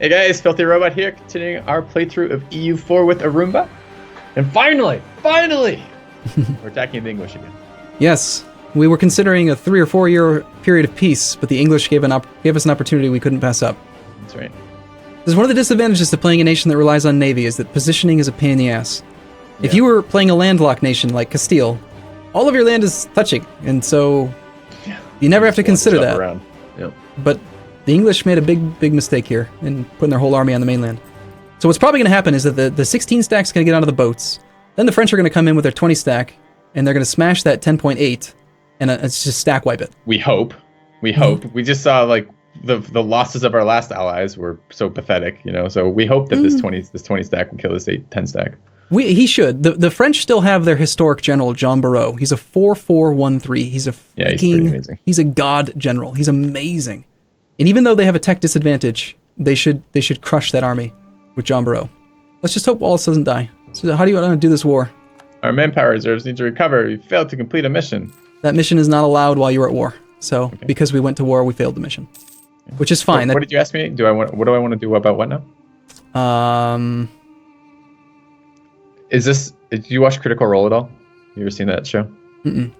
Hey guys, FilthyRobot here, continuing our playthrough of EU4 with Arumba. And finally, we're attacking the English again. Yes, we were considering a 3 or 4 year period of peace, but the English gave us an opportunity we couldn't pass up. That's right. This is one of the disadvantages to playing a nation that relies on navy, is that positioning is a pain in the ass. Yeah. If you were playing a landlocked nation like Castile, all of your land is touching, and so you never have to consider that. Yep. But the English made a big mistake here in putting their whole army on the mainland. So what's probably going to happen is that the 16 stack's going to get onto the boats. Then the French are going to come in with their 20 stack, and they're going to smash that 10.8, and it's just stack wipe it. We hope. We just saw like the losses of our last allies were so pathetic, you know. So we hope that this 20 stack can kill this 10 stack. He should. The French still have their historic general, Jean Barrot. He's a 4-4-1-3. He's he's pretty amazing. He's a god general. He's amazing. And even though they have a tech disadvantage, they should crush that army with Jean Barrot. Let's just hope Wallace doesn't die. So how do you want to do this war? Our manpower reserves need to recover. We failed to complete a mission. That mission is not allowed while you're at war. So because we went to war, we failed the mission, which is fine. What did you ask me? What do I want to do about what now? Did you watch Critical Role at all? You ever seen that show? Mm-mm.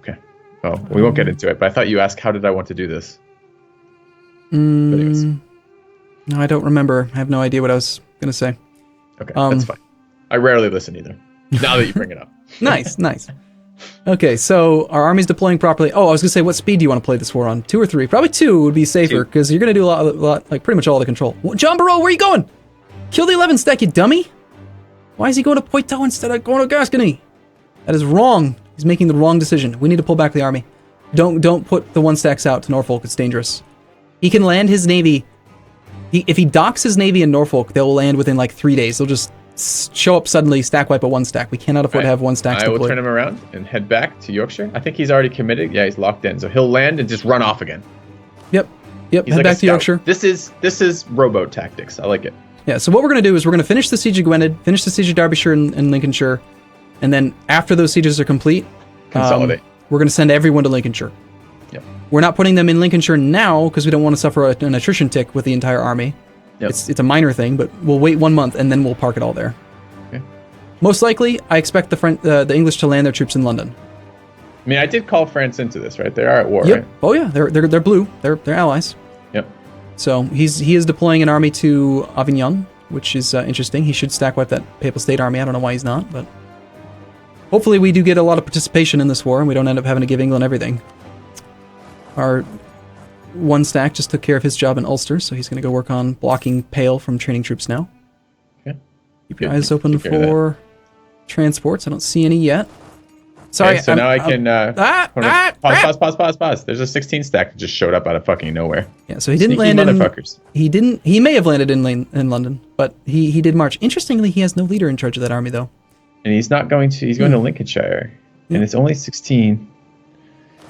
Okay. Well, we won't get into it, but I thought you asked, how did I want to do this? But anyways. No, I don't remember. I have no idea what I was going to say. Okay, that's fine. I rarely listen either, now that you bring it up. Nice. Okay, so our army's deploying properly. Oh, I was going to say, what speed do you want to play this war on? 2 or 3? Probably 2 would be safer, because you're going to do a lot, like pretty much all the control. Jean Barrot, where are you going? Kill the 11 stack, you dummy! Why is he going to Poitou instead of going to Gascony? That is wrong. He's making the wrong decision. We need to pull back the army. Don't put the 1 stacks out to Norfolk. It's dangerous. He can land his navy. If he docks his navy in Norfolk, they'll land within like 3 days. They'll just show up suddenly, stack wipe a 1 stack. We cannot afford to have 1 stack. I will turn him around and head back to Yorkshire. I think he's already committed. Yeah, he's locked in. So he'll land and just run off again. Yep. Head like back to Yorkshire. This is rowboat tactics. I like it. Yeah, so what we're going to do is we're going to finish the siege of Gwynedd, finish the siege of Derbyshire and Lincolnshire, and then after those sieges are complete, consolidate. We're going to send everyone to Lincolnshire. Yep. We're not putting them in Lincolnshire now because we don't want to suffer an attrition tick with the entire army. Yep. It's a minor thing, but we'll wait 1 month and then we'll park it all there. Okay. Most likely, I expect the English to land their troops in London. I mean, I did call France into this, right? They are at war, yep. Right? Oh yeah, they're blue. They're allies. Yep. So he is deploying an army to Avignon, which is interesting. He should stack wipe that Papal State army. I don't know why he's not, but hopefully we do get a lot of participation in this war and we don't end up having to give England everything. Our 1 stack just took care of his job in Ulster, so he's going to go work on blocking Pale from training troops now. Okay. Keep your eyes open for transports. I don't see any yet. Sorry. Okay, so now I can pause. There's a 16 stack that just showed up out of fucking nowhere. Yeah, so he didn't land in motherfuckers. He may have landed in London, but he did march. Interestingly, he has no leader in charge of that army though. And he's not going to. He's going to Lincolnshire, and it's only 16.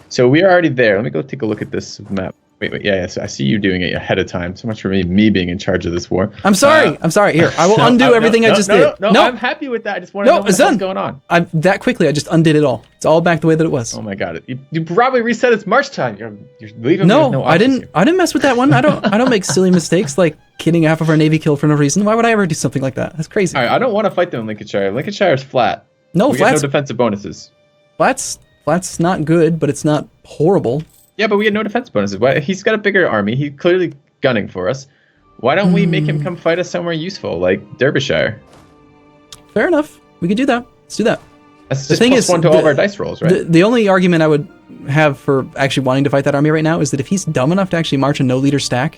So we are already there. Let me go take a look at this map. Wait. Yeah. So I see you doing it ahead of time. So much for me being in charge of this war. I'm sorry. Here, I will undo everything I just did. No, I'm happy with that. I just want to know what's going on. That quickly, I just undid it all. It's all back the way that it was. Oh my god! You probably reset its march time. You're leaving. No, I didn't. I didn't mess with that one. I don't make silly mistakes like getting half of our navy killed for no reason. Why would I ever do something like that? That's crazy. All right, I don't want to fight them in Lincolnshire. Lincolnshire is flat. No, we get no defensive bonuses. Flat's not good, but it's not horrible. Yeah, but we get no defense bonuses. He's got a bigger army. He's clearly gunning for us. Why don't we make him come fight us somewhere useful, like Derbyshire? Fair enough. We could do that. Let's do that. That's just +1 to all of our dice rolls, right? The only argument I would have for actually wanting to fight that army right now is that if he's dumb enough to actually march a no-leader stack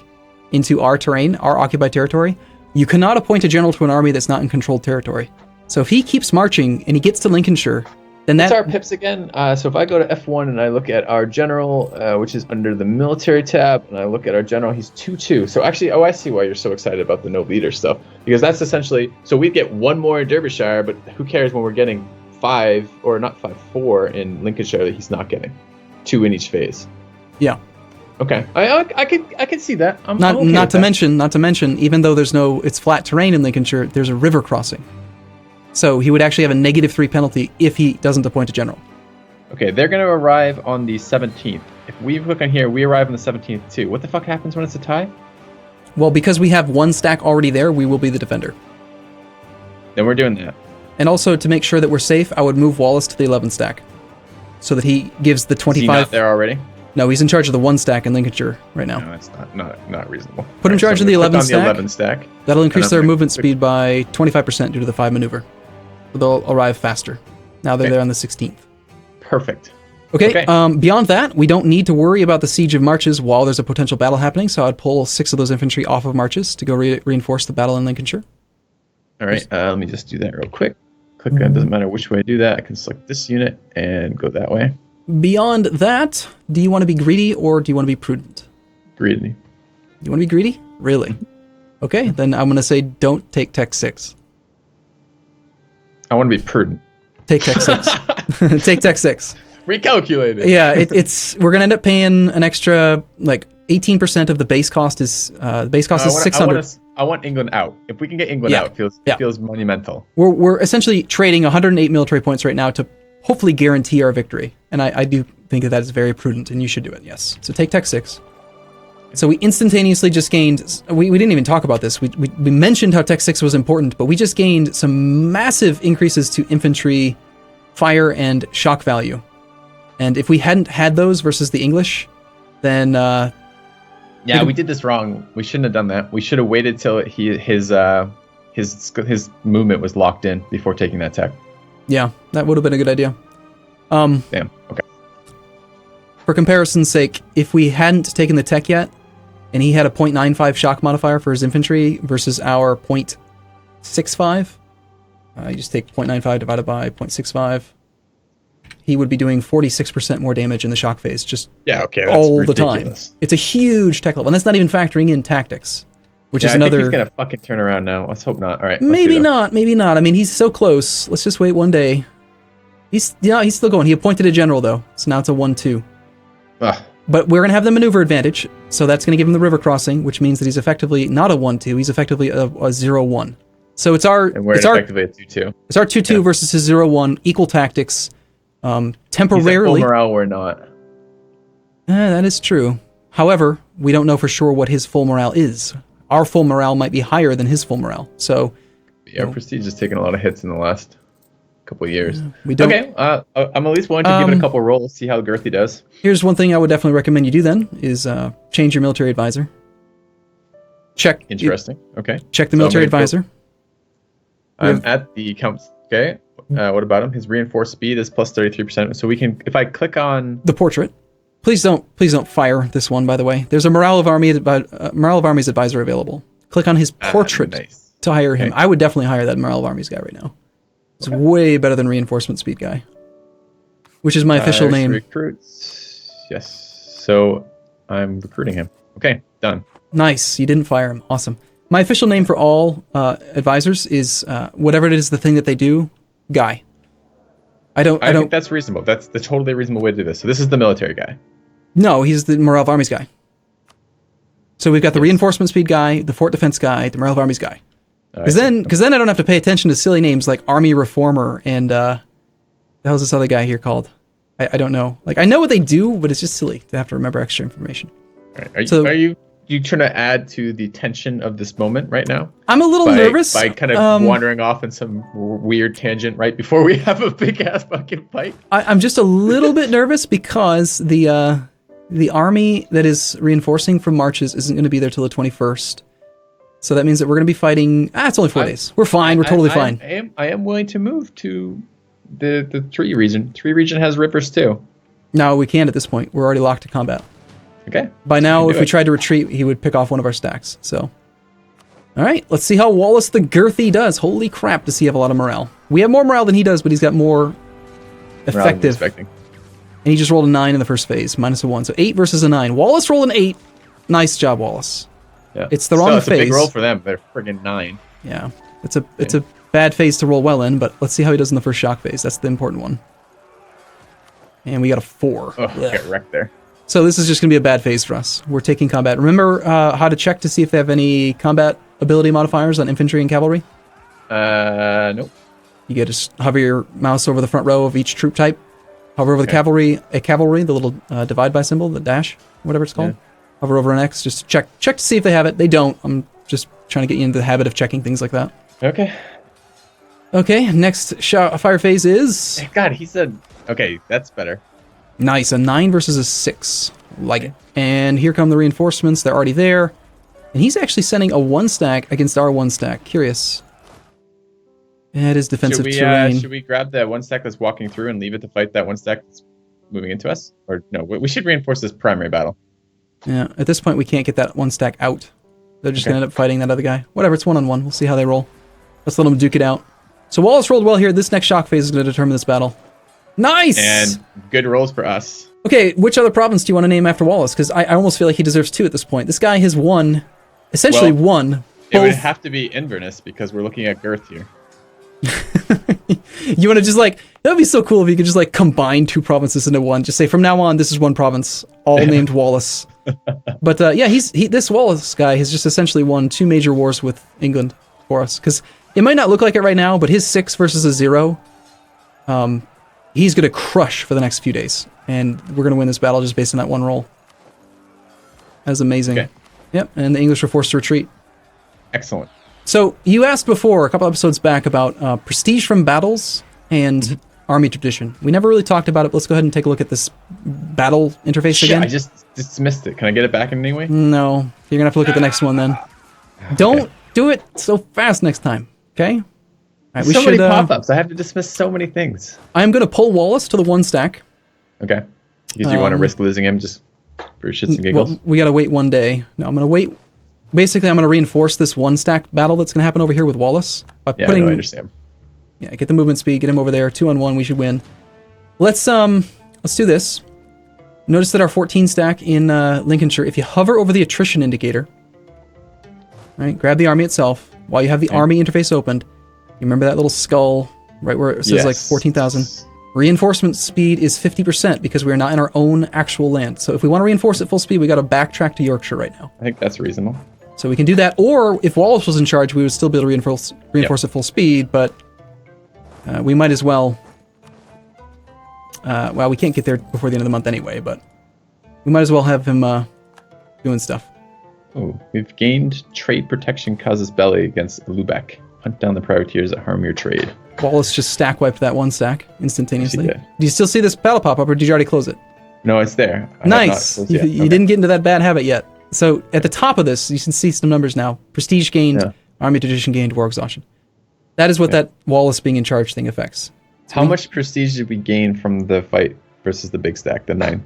into our terrain, our occupied territory, you cannot appoint a general to an army that's not in controlled territory. So if he keeps marching and he gets to Lincolnshire, then that's our pips again. So if I go to F1 and I look at our general, which is under the military tab, and I look at our general, he's 2-2. So actually, I see why you're so excited about the no leader stuff, because that's essentially, so we get 1 more in Derbyshire, but who cares when we're getting 4 in Lincolnshire that he's not getting, 2 in each phase. Yeah. Okay. I could see that. Not to mention, even though it's flat terrain in Lincolnshire, there's a river crossing. So he would actually have a -3 penalty if he doesn't appoint a general. Okay, they're going to arrive on the 17th. If we look on here, we arrive on the 17th too. What the fuck happens when it's a tie? Well, because we have one stack already there, we will be the defender. Then we're doing that. And also, to make sure that we're safe, I would move Wallace to the 11 stack. So that he gives the 25... Is he not there already? No, he's in charge of the 1 stack in Lincolnshire right now. No, that's not reasonable. Put him in charge of the 11 stack. The 11 stack. That'll increase their movement speed by 25% due to the 5 maneuver. So they'll arrive faster. Now they're there on the 16th. Perfect. Okay, beyond that, we don't need to worry about the siege of marches while there's a potential battle happening, so I'd pull 6 of those infantry off of marches to go reinforce the battle in Lincolnshire. All right, let me just do that real quick. Click on, doesn't matter which way I do that. I can select this unit and go that way. Beyond that, do you want to be greedy or do you want to be prudent? Greedy. You want to be greedy? Really? Okay, then I'm going to say don't take Tech 6. I want to be prudent. Take Tech 6. Take Tech 6. Recalculate it. Yeah, we're going to end up paying an extra, like, 18% of the base cost is, the base cost is 600. I want England out. If we can get England out, it feels monumental. We're essentially trading 108 military points right now to hopefully guarantee our victory. And I do think that is very prudent, and you should do it, yes. So take Tech 6. So we instantaneously just gained... We didn't even talk about this. We mentioned how Tech 6 was important, but we just gained some massive increases to infantry, fire, and shock value. And if we hadn't had those versus the English, then... yeah, we did this wrong. We shouldn't have done that. We should have waited till his movement was locked in before taking that tech. Yeah, that would have been a good idea. Damn, okay. For comparison's sake, if we hadn't taken the tech yet, and he had a 0.95 shock modifier for his infantry versus our 0.65, you just take 0.95 divided by 0.65, he would be doing 46% more damage in the shock phase, just all the time. It's a huge tech level, and that's not even factoring in tactics, which is another... I think he's going to fucking turn around now. Let's hope not. All right. Maybe not. I mean, he's so close. Let's just wait one day. He's still going. He appointed a general, though, so now it's a 1-2. But we're going to have the maneuver advantage, so that's going to give him the river crossing, which means that he's effectively not a 1-2, he's effectively a 0-1. So it's our... And we're effectively a 2-2. It's our 2-2 versus his 0-1, equal tactics. Temporarily... He's at full morale, we're not. That is true. However, we don't know for sure what his full morale is. Our full morale might be higher than his full morale, so... Yeah, Prestige has taken a lot of hits in the last couple of years. We don't... Okay, I'm at least willing to give it a couple rolls, see how Girthy does. Here's one thing I would definitely recommend you do then, is change your military advisor. Check... Interesting, okay. Check the military advisor. I'm at the accounts, okay. What about him? His reinforced speed is plus 33%. So we can, if I click on the portrait, please don't fire this one. By the way, there's a Morale of Armies advisor available. Click on his portrait to hire him. I would definitely hire that Morale of Armies guy right now. It's way better than reinforcement speed guy, which is my official name. Recruits. Yes. So I'm recruiting him. Okay, done. Nice. You didn't fire him. Awesome. My official name for all advisors is whatever it is the thing that they do. Guy. I think that's reasonable. That's the totally reasonable way to do this. So this is the military guy. No, he's the Morale of Armies guy. So we've got the reinforcement speed guy, the fort defense guy, the Morale of Armies guy. Because then I don't have to pay attention to silly names like Army Reformer and the hell's this other guy here called? I don't know. Like I know what they do, but it's just silly to have to remember extra information. All right. Are you trying to add to the tension of this moment right now? I'm a little nervous. By kind of wandering off in some weird tangent right before we have a big-ass fucking fight? I'm just a little bit nervous because the army that is reinforcing from marches isn't going to be there till the 21st. So that means that we're going to be fighting... it's only 4 days. We're fine. We're totally fine. I am willing to move to the 3 region. 3 region has rivers too. No, we can't at this point. We're already locked to combat. Okay. By now, if we tried to retreat, he would pick off one of our stacks. So, all right, let's see how Wallace the Girthy does. Holy crap, does he have a lot of morale? We have more morale than he does, but he's got more effective. And he just rolled a 9 in the first phase, minus a 1. So 8 versus a 9. Wallace rolled an 8. Nice job, Wallace. Yeah. It's the wrong phase. It's a big roll for them. They're friggin' 9. Yeah. It's a bad phase to roll well in, but let's see how he does in the first shock phase. That's the important one. And we got a 4. Oh, get wrecked there. So this is just going to be a bad phase for us. We're taking combat. Remember how to check to see if they have any combat ability modifiers on infantry and cavalry? Nope. You get to hover your mouse over the front row of each troop type. Hover over the cavalry, the little divide by symbol, the dash, whatever it's called. Hover over an X, just check to see if they have it. They don't. I'm just trying to get you into the habit of checking things like that. Okay. Okay, next fire phase is... God, he said... Okay, that's better. Nice, a 9 versus a 6. Like it. And here come the reinforcements. They're already there. And he's actually sending a 1 stack against our 1 stack. Curious. That is defensive terrain. Should we grab that 1 stack that's walking through and leave it to fight that 1 stack that's moving into us? Or no, we should reinforce this primary battle. Yeah, at this point we can't get that 1 stack out. They're just going to end up fighting that other guy. Whatever, it's 1-on-1. We'll see how they roll. Let's let them duke it out. So Wallace rolled well here. This next shock phase is going to determine this battle. Nice! And good rolls for us. Okay, which other province do you want to name after Wallace? Because I almost feel like he deserves 2 at this point. This guy has won, essentially won. It would have to be Inverness because we're looking at girth here. You want to just like, that would be so cool if you could just like combine 2 provinces into one. Just say from now on, this is 1 province, all named Wallace. But yeah, this Wallace guy has just essentially won 2 major wars with England for us. Because it might not look like it right now, but his 6 versus a 0, he's going to crush for the next few days. And we're going to win this battle just based on that 1 roll. That's amazing. Okay. Yep, and the English are forced to retreat. Excellent. So you asked before, a couple episodes back, about prestige from battles and army tradition. We never really talked about it, but let's go ahead and take a look at this battle interface again. I just dismissed it. Can I get it back in any way? No. You're going to have to look at the next one then. Don't do it so fast next time, okay? All right, many pop-ups. I have to dismiss so many things. I'm going to pull Wallace to the 1 stack. Okay. Because you want to risk losing him just for shits and giggles? Well, we got to wait 1 day. No, I'm going to wait. Basically, I'm going to reinforce this 1 stack battle that's going to happen over here with Wallace. By I understand. Yeah, get the movement speed, get him over there. 2-on-1, we should win. Let's do this. Notice that our 14 stack in Lincolnshire, if you hover over the attrition indicator, right, grab the army itself while you have the army interface opened. You remember that little skull right where it says like 14,000? Reinforcement speed is 50% because we are not in our own actual land. So if we want to reinforce at full speed, we got to backtrack to Yorkshire right now. I think that's reasonable. So we can do that, or if Wallace was in charge, we would still be able to reinforce at full speed, but we might as well... well, we can't get there before the end of the month anyway, but we might as well have him doing stuff. Oh, we've gained trade protection causes belly against Lubeck. Hunt down the privateers that harm your trade. Wallace just stack wiped that 1 stack instantaneously. Yes, do you still see this battle pop up, or did you already close it? No, it's there. Nice. You didn't get into that bad habit yet. So at the top of this, you can see some numbers now. Prestige gained, army tradition gained, war exhaustion. That is what that Wallace being in charge thing affects. So how much prestige did we gain from the fight versus the big stack, the 9,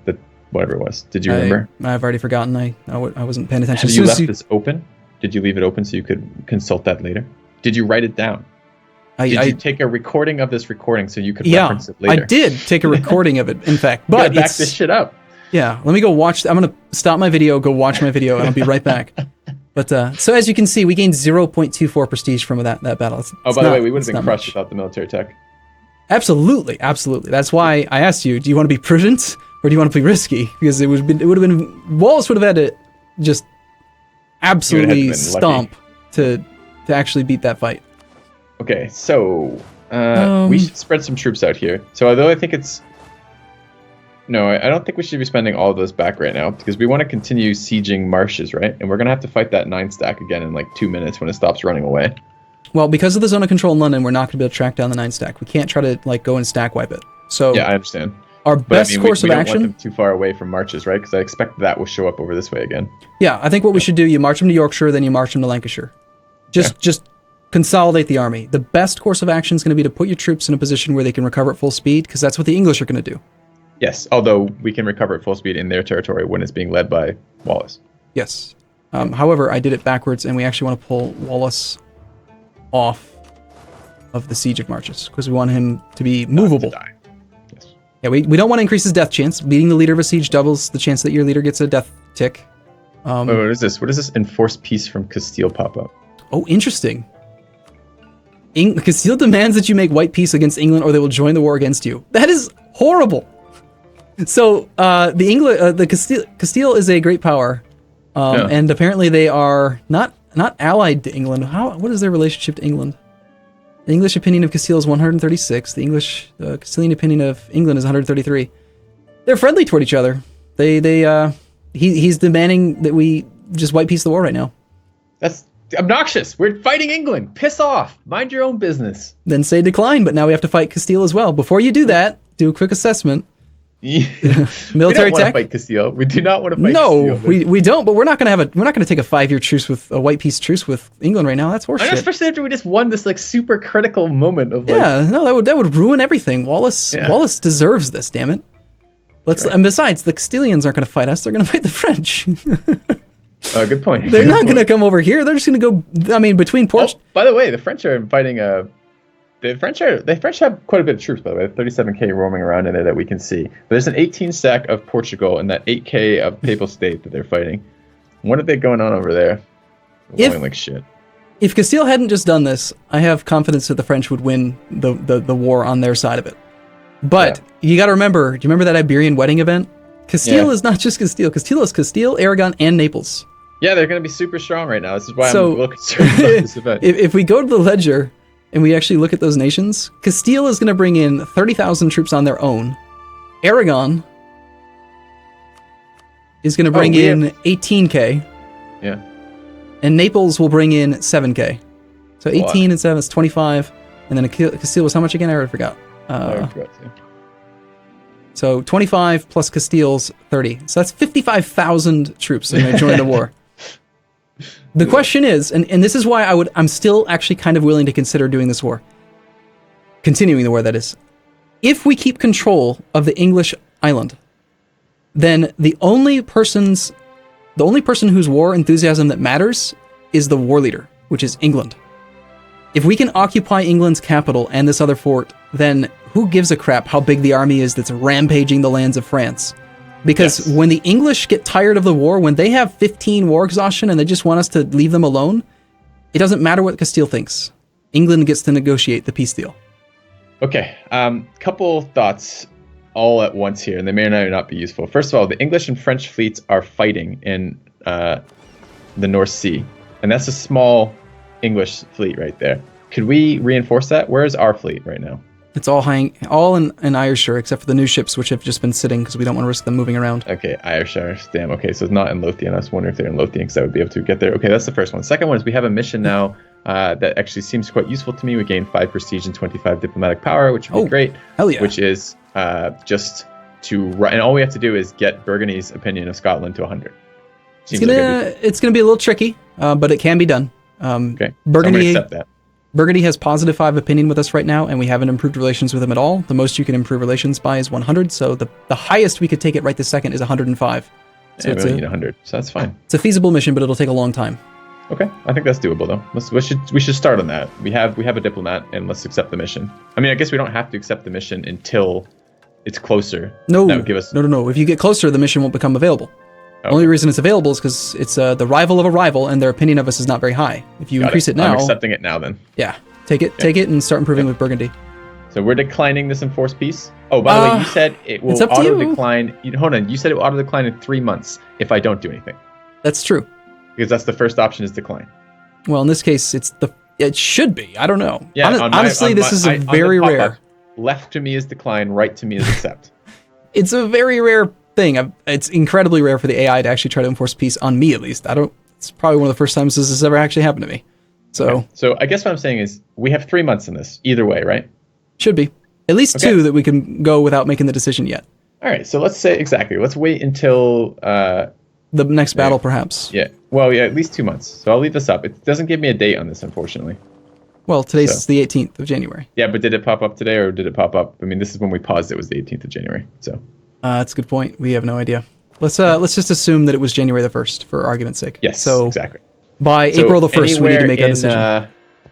whatever it was? Did you remember? I've already forgotten. I wasn't paying attention. Have you left this open? Did you leave it open so you could consult that later? Did you write it down? Did you take a recording of this recording so you could reference it later? I did take a recording of it, in fact. But back this shit up. Yeah, let me go watch. I'm going to stop my video, go watch my video, and I'll be right back. But so as you can see, we gained 0.24 prestige from that battle. By the way, we would have been crushed without the military tech. Absolutely, absolutely. That's why I asked you, do you want to be prudent or do you want to be risky? Because it would have been Wallace would have had to just absolutely stomp to actually beat that fight. Okay, so we should spread some troops out here. So although I think it's... No, I don't think we should be spending all of those back right now because we want to continue sieging marshes, right? And we're going to have to fight that 9 stack again in like 2 minutes when it stops running away. Well, because of the zone of control in London, we're not going to be able to track down the 9 stack. We can't try to like go and stack wipe it. So yeah, I understand. Our best course of action... We don't want them too far away from marches, right? Because I expect that will show up over this way again. Yeah, I think what we should do, you march them to Yorkshire, then you march them to Lancashire. Just consolidate the army. The best course of action is going to be to put your troops in a position where they can recover at full speed, because that's what the English are going to do. Yes, although we can recover at full speed in their territory when it's being led by Wallace. Yes. However, I did it backwards, and we actually want to pull Wallace off of the Siege of Marches, because we want him to be movable. Yes. Yeah, we don't want to increase his death chance. Beating the leader of a siege doubles the chance that your leader gets a death tick. Wait, what is this? What is this enforced peace from Castile pop-up? Oh, interesting. Castile demands that you make white peace against England or they will join the war against you. That is horrible. So the Castile is a great power, and apparently they are not allied to England. What is their relationship to England? The English opinion of Castile is 136. The Castilian opinion of England is 133. They're friendly toward each other. They He's demanding that we just white piece the war right now. That's obnoxious. We're fighting England. Piss off. Mind your own business. Then say decline, but now we have to fight Castile as well. Before you do that, do a quick assessment. Military we don't want to tech. fight Castile. We do not want to fight No, Castile. we don't. But we're not gonna take a 5-year truce with a white peace truce with England right now. That's horseshit. Especially after we just won this like super critical moment of like. Yeah, no, that would ruin everything. Wallace deserves this. Damn it. And besides, the Castilians aren't going to fight us. They're going to fight the French. Good point. They're not going to come over here. They're just going to go. I mean, between Portugal. Oh, by the way, the French are fighting. The French have quite a bit of troops, by the way. 37k roaming around in there that we can see. But there's an 18 stack of Portugal and that 8k of Papal State that they're fighting. What are they going on over there? They're going like shit. If Castile hadn't just done this, I have confidence that the French would win the war on their side of it. But you got to remember, do you remember that Iberian wedding event? Castile is not just Castile. Castile is Castile, Aragon, and Naples. Yeah, they're going to be super strong right now. This is why I'm a little concerned about this event. If we go to the ledger and we actually look at those nations, Castile is going to bring in 30,000 troops on their own. Aragon is going to bring in 18k. Yeah. And Naples will bring in 7k. So 18 and 7 is 25. And then Castile was how much again? I already forgot. I forgot too. So 25 plus Castile's 30. So that's 55,000 troops that are going to join the war. The question is, and this is why I'm still actually kind of willing to consider doing this war. Continuing the war, that is. If we keep control of the English island, then the only person whose war enthusiasm that matters is the war leader, which is England. If we can occupy England's capital and this other fort, then who gives a crap how big the army is that's rampaging the lands of France? Because when the English get tired of the war, when they have 15 war exhaustion and they just want us to leave them alone, it doesn't matter what Castile thinks. England gets to negotiate the peace deal. Okay, couple thoughts all at once here, and they may or may not be useful. First of all, the English and French fleets are fighting in the North Sea, and that's a small English fleet right there. Could we reinforce that? Where is our fleet right now? It's all in Ayrshire, except for the new ships, which have just been sitting because we don't want to risk them moving around. Okay, Ayrshire. Damn, okay, so it's not in Lothian. I was wondering if they're in Lothian because I would be able to get there. Okay, that's the first one. Second one is we have a mission now that actually seems quite useful to me. We gain 5 prestige and 25 diplomatic power, which would be great. Hell yeah. Which is just to... And all we have to do is get Burgundy's opinion of Scotland to 100. It's gonna be a little tricky, but it can be done. Okay, Burgundy, so I'm gonna accept that. Burgundy has positive 5 opinion with us right now, and we haven't improved relations with them at all. The most you can improve relations by is 100, so the highest we could take it right this second is 105. So we only need 100, so that's fine. It's a feasible mission, but it'll take a long time. Okay, I think that's doable though. We should start on that. We have a diplomat, and let's accept the mission. I mean, I guess we don't have to accept the mission until it's closer. No, that would give us... no. If you get closer, the mission won't become available. The only reason it's available is because it's the rival of a rival, and their opinion of us is not very high. If you increase it now, I'm accepting it now then. Yeah, take it, and start improving with Burgundy. So we're declining this enforced peace. Oh, by the way, you said it will auto decline. Hold on, you said it will auto decline in 3 months if I don't do anything. That's true. Because that's the first option is decline. Well, in this case, it should be. I don't know. Yeah, honestly, this is very rare. Left to me is decline. Right to me is accept. It's a very rare thing. It's incredibly rare for the AI to actually try to enforce peace on me, at least. It's probably one of the first times this has ever actually happened to me. So, okay. So I guess what I'm saying is we have 3 months in this either way, right? Should be at least 2 that we can go without making the decision yet. All right. So let's say exactly. Let's wait until the next battle, perhaps. Yeah. Well, yeah, at least 2 months. So I'll leave this up. It doesn't give me a date on this, unfortunately. Well, today's the 18th of January. Yeah, but did it pop up today or did it pop up? I mean, this is when we paused. It was the 18th of January. So. That's a good point. We have no idea. Let's just assume that it was January the 1st for argument's sake. Yes, so exactly. By April the 1st, we need to make our decision.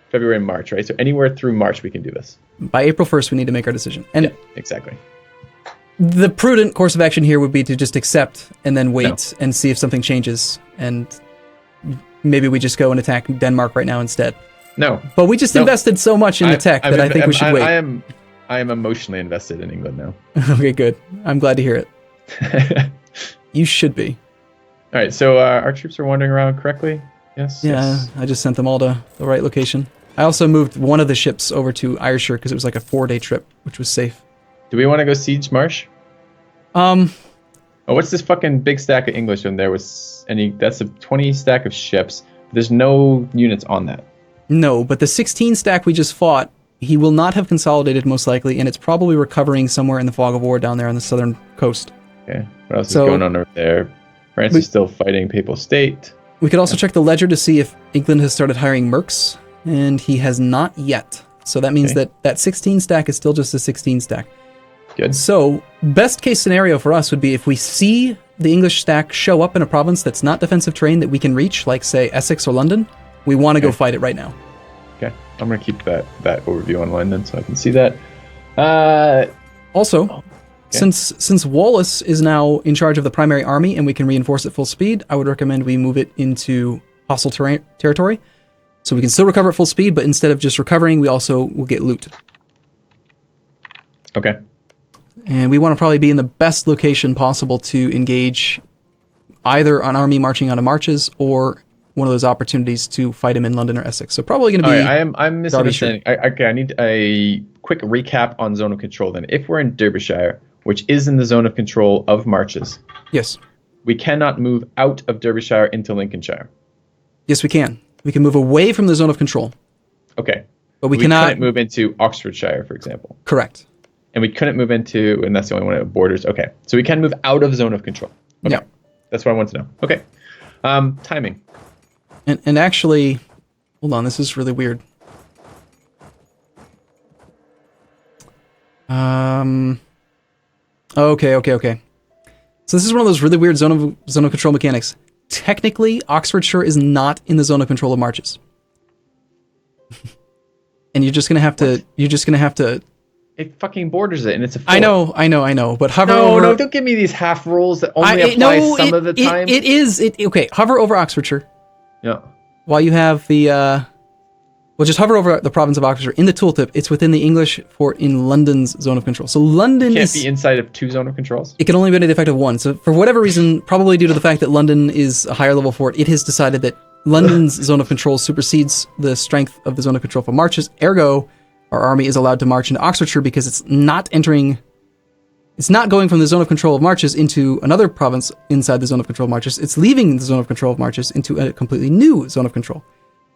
February and March, right? So anywhere through March, we can do this. By April 1st, we need to make our decision. And yeah, exactly. The prudent course of action here would be to just accept and then wait and see if something changes. And maybe we just go and attack Denmark right now instead. No. But we just invested so much in the tech that I think we should wait. I am emotionally invested in England now. Okay, good. I'm glad to hear it. You should be. All right, so our troops are wandering around correctly? Yes? Yeah, yes. I just sent them all to the right location. I also moved one of the ships over to Ayrshire because it was like a 4-day trip, which was safe. Do we want to go siege Marsh? Oh, what's this fucking big stack of English when there was any? That's a 20 stack of ships. There's no units on that. No, but the 16 stack we just fought, he will not have consolidated most likely, and it's probably recovering somewhere in the fog of war down there on the southern coast. Okay, what else is going on over there? France is still fighting Papal State. We could also check the ledger to see if England has started hiring mercs, and he has not yet. So that means that 16 stack is still just a 16 stack. Good. So, best case scenario for us would be if we see the English stack show up in a province that's not defensive terrain that we can reach, like, say, Essex or London, we want to go fight it right now. Okay. I'm going to keep that overview online then so I can see that. Since Wallace is now in charge of the primary army and we can reinforce at full speed, I would recommend we move it into hostile territory. So we can still recover at full speed, but instead of just recovering, we also will get loot. Okay. And we want to probably be in the best location possible to engage either an army marching on a marches or one of those opportunities to fight him in London or Essex. So probably going to be... I'm misunderstanding. I need a quick recap on zone of control then. If we're in Derbyshire, which is in the zone of control of marches... Yes. We cannot move out of Derbyshire into Lincolnshire. Yes, we can. We can move away from the zone of control. Okay. But we cannot... couldn't move into Oxfordshire, for example. Correct. And we couldn't move into, and that's the only one that borders. Okay, so we can move out of zone of control. Okay. Yeah. That's what I want to know. Okay. Timing. And actually, hold on, this is really weird. Okay. So this is one of those really weird zone of control mechanics. Technically, Oxfordshire is not in the zone of control of marches. And you're just gonna have to It fucking borders it, and it's a fort. I know. But hover over... No, don't give me these half rules that only apply some of the time. Okay, hover over Oxfordshire. Yeah. While you have the... just hover over the province of Oxfordshire. In the tooltip, it's within the English fort in London's zone of control. So London can't be inside of 2 zone of controls? It can only be to the effect of 1. So for whatever reason, probably due to the fact that London is a higher level fort, it has decided that London's zone of control supersedes the strength of the zone of control for marches. Ergo, our army is allowed to march into Oxfordshire because it's not going from the zone of control of marches into another province inside the zone of control of marches. It's leaving the zone of control of marches into a completely new zone of control.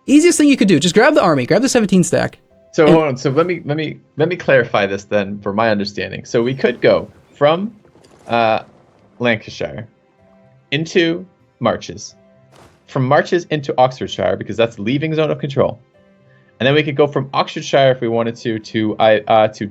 Easiest thing you could do, just grab the army, grab the 17 stack. So hold on. So let me clarify this then for my understanding. So we could go from Lancashire into marches, from marches into Oxfordshire because that's leaving zone of control. And then we could go from Oxfordshire if we wanted to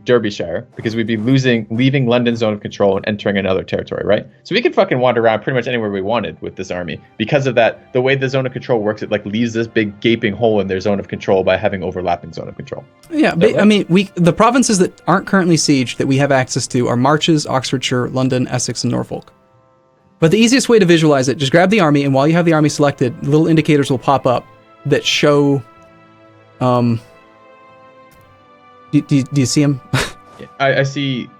Derbyshire because we'd be leaving London's zone of control and entering another territory, right? So we could fucking wander around pretty much anywhere we wanted with this army because of that. The way the zone of control works, it like leaves this big gaping hole in their zone of control by having overlapping zone of control. Yeah, but, right? I mean, the provinces that aren't currently sieged that we have access to are Marches, Oxfordshire, London, Essex, and Norfolk. But the easiest way to visualize it, just grab the army, and while you have the army selected, little indicators will pop up that show... Do you see them? I see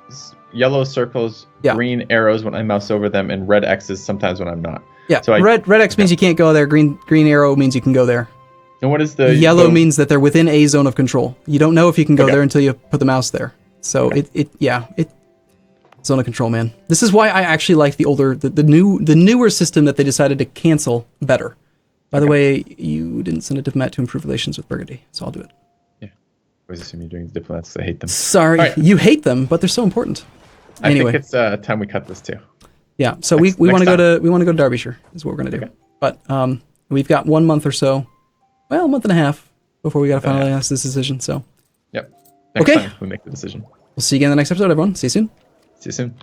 yellow circles, green arrows when I mouse over them, and red X's sometimes when I'm not. Yeah, so red X means you can't go there, green arrow means you can go there. And what is the... Yellow means that they're within a zone of control. You don't know if you can go there until you put the mouse there. So zone of control, man. This is why I actually like the newer system that they decided to cancel better. By the way, you didn't send a diplomat to improve relations with Burgundy, so I'll do it. Yeah. I always assume you're doing diplomats because I hate them. Sorry, you hate them, but they're so important. Anyway. I think it's time we cut this too. Yeah, so we want to go to Derbyshire is what we're going to do. Okay. But we've got 1 month or so, well, a month and a half before we got to finalize this decision. So. Yep. Next time we make the decision. We'll see you again in the next episode, everyone. See you soon. See you soon.